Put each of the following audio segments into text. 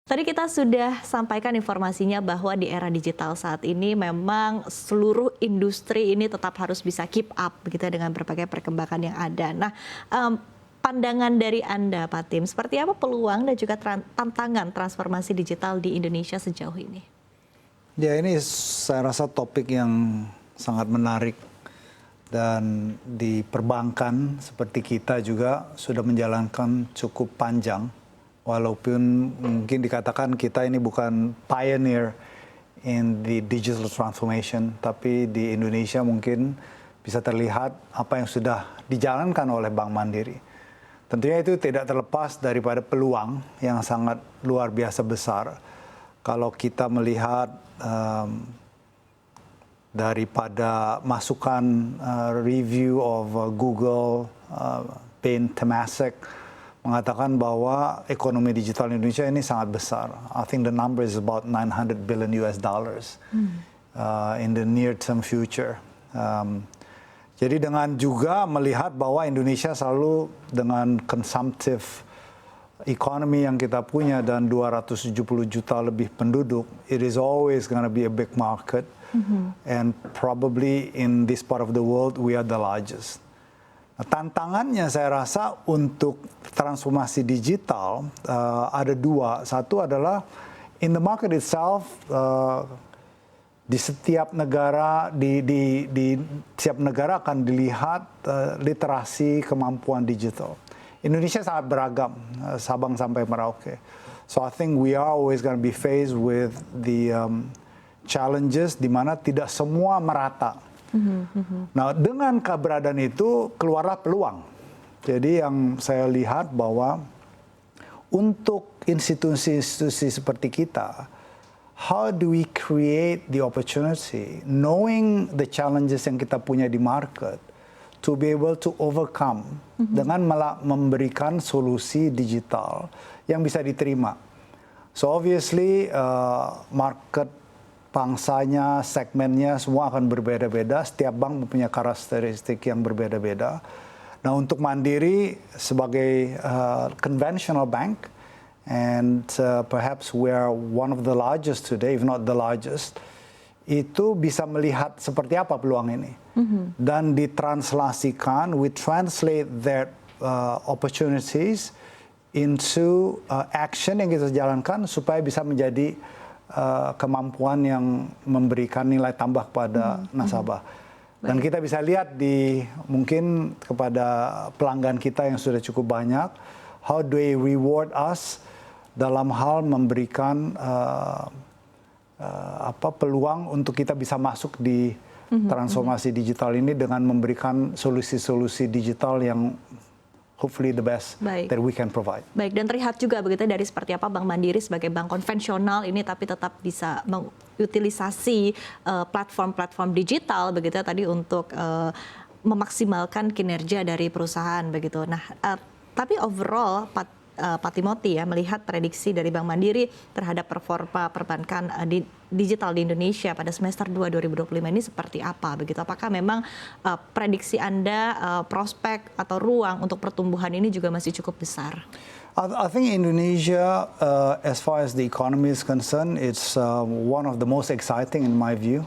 Tadi kita sudah sampaikan informasinya bahwa di era digital saat ini memang seluruh industri ini tetap harus bisa keep up begitu ya, dengan berbagai perkembangan yang ada. Nah, pandangan dari Anda, Pak Tim, seperti apa peluang dan juga tantangan transformasi digital di Indonesia sejauh ini? Ya, ini saya rasa topik yang sangat menarik, dan di perbankan seperti kita juga sudah menjalankan cukup panjang. Walaupun mungkin dikatakan kita ini bukan pioneer in the digital transformation, tapi di Indonesia mungkin bisa terlihat apa yang sudah dijalankan oleh Bank Mandiri. Tentunya itu tidak terlepas daripada peluang yang sangat luar biasa besar. Kalau kita melihat daripada masukan review of Google, Bain Temasek, mengatakan bahwa ekonomi digital Indonesia ini sangat besar. I think the number is about 900 billion US dollars in the near term future. Jadi dengan juga melihat bahwa Indonesia selalu dengan consumptive economy yang kita punya dan 270 juta lebih penduduk, it is always going to be a big market. And probably in this part of the world we are the largest. Nah, tantangannya saya rasa untuk transformasi digital ada dua. Satu adalah in the market itself, di setiap negara di setiap negara akan dilihat literasi kemampuan digital. Indonesia sangat beragam, Sabang sampai Merauke. So I think we are always going to be faced with the challenges di mana tidak semua merata. Nah, dengan keberadaan itu keluarlah peluang. Jadi yang saya lihat bahwa untuk institusi-institusi seperti kita, how do we create the opportunity, knowing the challenges yang kita punya di market, to be able to overcome dengan memberikan solusi digital yang bisa diterima. So obviously market bangsanya, segmennya semua akan berbeda-beda. Setiap bank mempunyai karakteristik yang berbeda-beda. Nah, untuk Mandiri sebagai conventional bank, and perhaps we are one of the largest today, if not the largest, itu bisa melihat seperti apa peluang ini. Dan ditranslasikan, we translate that opportunities into action yang kita jalankan supaya bisa menjadi kemampuan yang memberikan nilai tambah kepada nasabah. Dan kita bisa lihat mungkin kepada pelanggan kita yang sudah cukup banyak, how do they reward us dalam hal memberikan peluang untuk kita bisa masuk di transformasi digital ini dengan memberikan solusi-solusi digital yang hopefully the best that we can provide. Baik, dan terlihat juga begitu dari seperti apa Bank Mandiri sebagai bank konvensional ini tapi tetap bisa mengutilisasi platform-platform digital begitu tadi untuk memaksimalkan kinerja dari perusahaan begitu. Nah, tapi overall Pak Timothy ya melihat prediksi dari Bank Mandiri terhadap performa perbankan di digital di Indonesia pada semester 2 2025 ini seperti apa begitu? Apakah memang prediksi Anda prospek atau ruang untuk pertumbuhan ini juga masih cukup besar? I think Indonesia, as far as the economy is concerned, it's one of the most exciting in my view,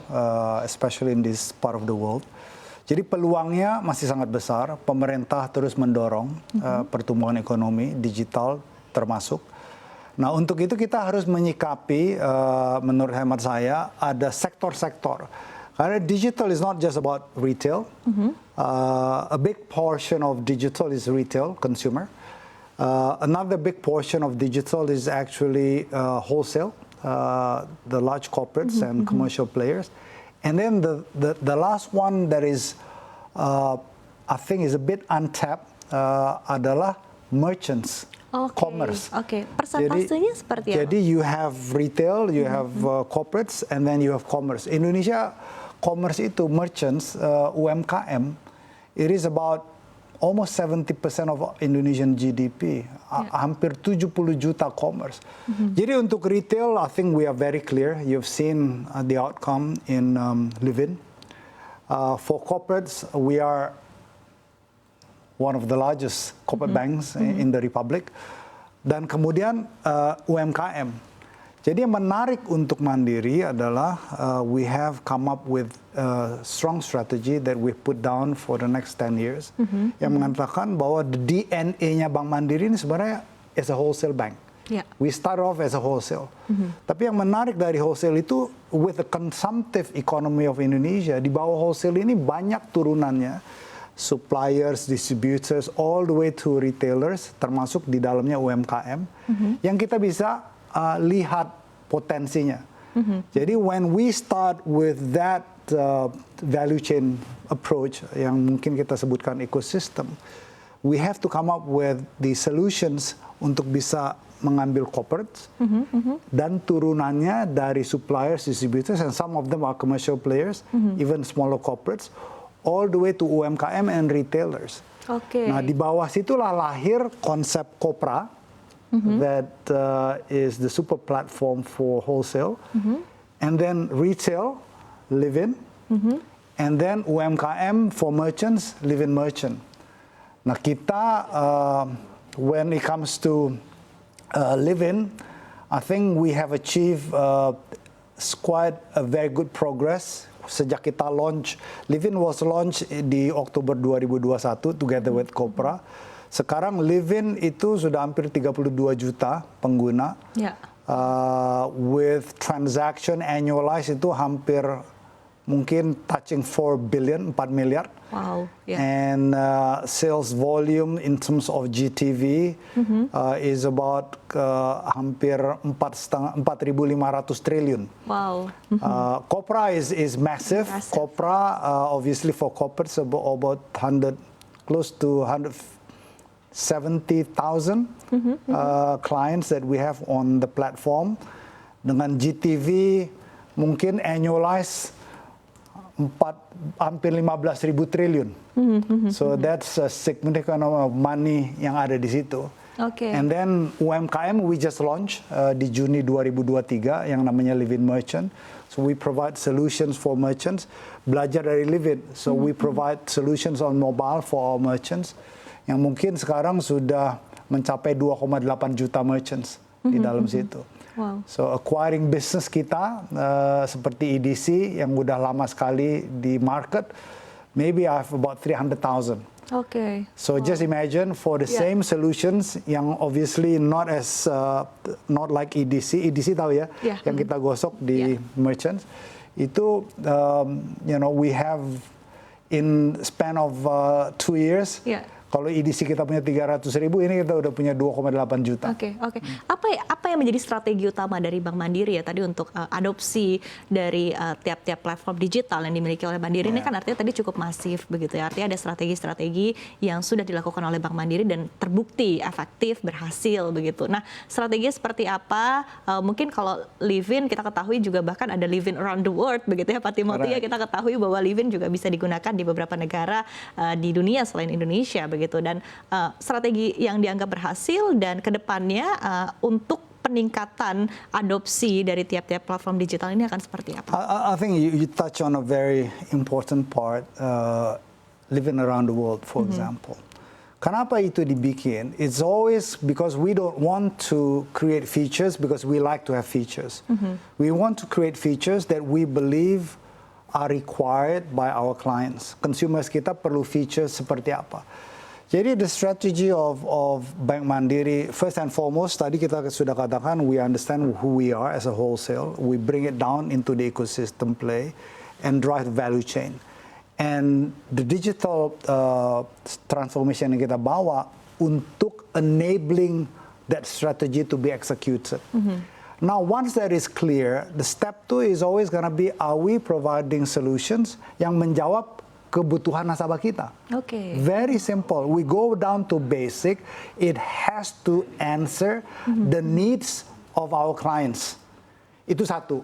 especially in this part of the world. Jadi peluangnya masih sangat besar. Pemerintah terus mendorong pertumbuhan ekonomi digital termasuk. Nah, untuk itu kita harus menyikapi, menurut hemat saya, ada sektor-sektor. Karena digital is not just about retail. A big portion of digital is retail, consumer. Another big portion of digital is actually wholesale, the large corporates and commercial players. And then the last one that is, I think is a bit untapped, adalah merchants, commerce. Persentasenya seperti apa? Jadi you have retail, you have corporates, and then you have commerce. Indonesia commerce itu merchants, UMKM, it is about almost 70% of Indonesian GDP, hampir 70 juta commerce. Jadi untuk retail, I think we are very clear. You've seen the outcome in Livin. For corporates, we are one of the largest corporate banks in the Republic. Dan kemudian UMKM. Jadi yang menarik untuk Mandiri adalah we have come up with a strong strategy that we put down for the next 10 years yang mengatakan bahwa the DNA-nya Bank Mandiri ini sebenarnya is a wholesale bank. Yeah. We start off as a wholesale. Tapi yang menarik dari wholesale itu with the consumptive economy of Indonesia, di bawah wholesale ini banyak turunannya. Suppliers, distributors, all the way to retailers, termasuk di dalamnya UMKM, yang kita bisa lihat potensinya. Jadi when we start with that value chain approach, yang mungkin kita sebutkan ecosystem, we have to come up with the solutions untuk bisa mengambil corporates dan turunannya dari suppliers, distributors, and some of them are commercial players, even smaller corporates, all the way to UMKM and retailers. Oke. Nah, di bawah situlah lahir konsep Kopra, that is the super platform for wholesale, and then retail, Livin, and then UMKM for merchants, Livin Merchant. Nah, kita when it comes to Livin, I think we have achieved quite a very good progress sejak kita launch. Livin was launched di Oktober 2021 together with Kopra. Sekarang Livin itu sudah hampir 32 juta pengguna. Yeah. With transaction annualized itu hampir mungkin touching 4 billion, 4 miliar. Wow. Yeah. And sales volume in terms of GTV is about hampir 4.500 triliun. Wow. Kopra is massive. Kopra, obviously for corporates about close to 170,000 clients that we have on the platform. Dengan GTV mungkin annualized hampir 15.000 triliun. So that's a significant amount of money yang ada di situ. Okay. And then UMKM we just launched di Juni 2023 yang namanya Livin Merchant. So we provide solutions for merchants. Belajar dari Livin. So we provide solutions on mobile for our merchants yang mungkin sekarang sudah mencapai 2,8 juta merchants di dalam situ. Wow. So acquiring business kita seperti EDC yang udah lama sekali di market, maybe I have about 300,000. Okay. So just imagine for the same solutions yang obviously not like EDC. EDC tahu ya, yang kita gosok di merchants. Itu we have in span of 2 years. Yeah. Kalau EDC kita punya 300.000, ini kita udah punya 2,8 juta. Oke. Apa yang menjadi strategi utama dari Bank Mandiri ya tadi untuk adopsi dari tiap-tiap platform digital yang dimiliki oleh Mandiri ini kan artinya tadi cukup masif begitu ya. Artinya ada strategi-strategi yang sudah dilakukan oleh Bank Mandiri dan terbukti efektif, berhasil begitu. Nah, strateginya seperti apa? Mungkin kalau Livin kita ketahui juga bahkan ada Livin around the world begitu ya Pak Timothy ya, kita ketahui bahwa Livin juga bisa digunakan di beberapa negara di dunia selain Indonesia begitu. Dan strategi yang dianggap berhasil dan kedepannya untuk peningkatan adopsi dari tiap-tiap platform digital ini akan seperti apa? I think you touch on a very important part, living around the world, for example. Kenapa itu dibikin? It's always because we don't want to create features because we like to have features. We want to create features that we believe are required by our clients. Consumers kita perlu features seperti apa? Jadi the strategy of Bank Mandiri, first and foremost, tadi kita sudah katakan, we understand who we are as a wholesale. We bring it down into the ecosystem play and drive the value chain. And the digital transformation yang kita bawa untuk enabling that strategy to be executed. Now, once that is clear, the step 2 is always going to be, are we providing solutions yang menjawab kebutuhan nasabah kita. Okay. Very simple. We go down to basic. It has to answer the needs of our clients. Itu satu.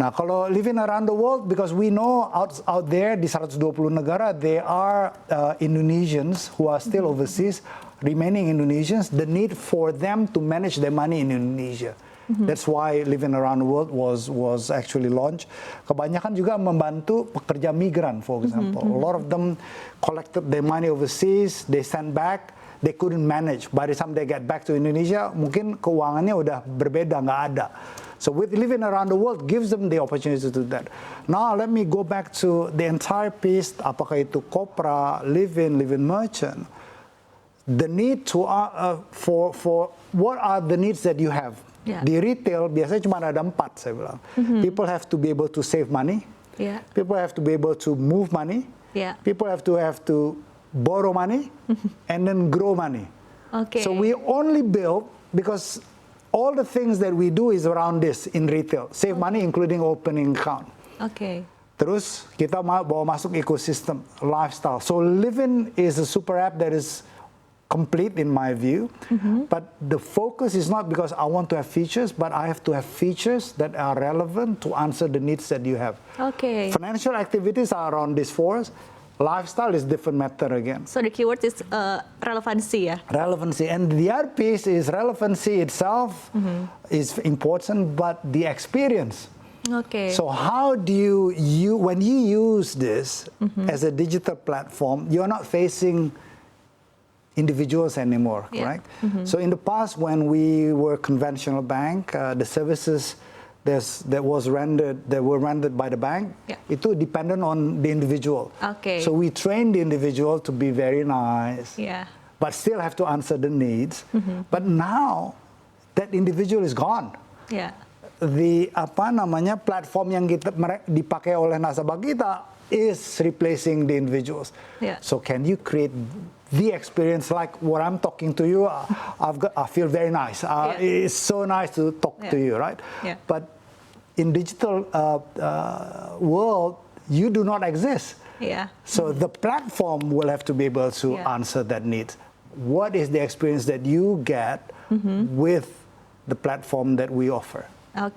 Nah, kalau living around the world, because we know out there di 120 negara, there are Indonesians who are still overseas, remaining Indonesians, the need for them to manage their money in Indonesia. That's why Living Around the World was actually launched. Kebanyakan juga membantu pekerja migran, for example. A lot of them collected their money overseas, they sent back, they couldn't manage. By the time they get back to Indonesia, mungkin keuangannya udah berbeda, nggak ada. So with living around the world gives them the opportunity to do that. Now let me go back to the entire piece, apakah itu Kopra, Livin Merchant. The need to for what are the needs that you have? Yeah. Di retail biasanya cuma ada 4 saya bilang. People have to be able to save money. Yeah. People have to be able to move money. Yeah. People have to borrow money and then grow money. Okay. So we only build because all the things that we do is around this in retail. Save money including opening account. Okay. Terus kita bawa masuk ekosistem lifestyle. So Livin is a super app that is complete in my view, but the focus is not because I want to have features, but I have to have features that are relevant to answer the needs that you have. Okay. Financial activities are around these 4. Lifestyle is different matter again. So the keyword is relevancy, ya? Relevancy, and the other piece is relevancy itself is important, but the experience. Okay. So how do you when you use this as a digital platform, you're not facing individuals anymore, Yeah. correct? So in the past, when we were conventional bank, the services that were rendered by the bank, Yeah. itu dependent on the individual. Okay. So we train the individual to be very nice, Yeah. but still have to answer the needs. But now that individual is gone. Yeah. The platform yang dipakai oleh nasabah kita is replacing the individuals. Yeah. So can you create the experience like what I'm talking to you? I feel very nice. Yeah. It's so nice to talk to you, right? Yeah. But in digital world, you do not exist. Yeah. So the platform will have to be able to Yeah. answer that need. What is the experience that you get with the platform that we offer? Okay.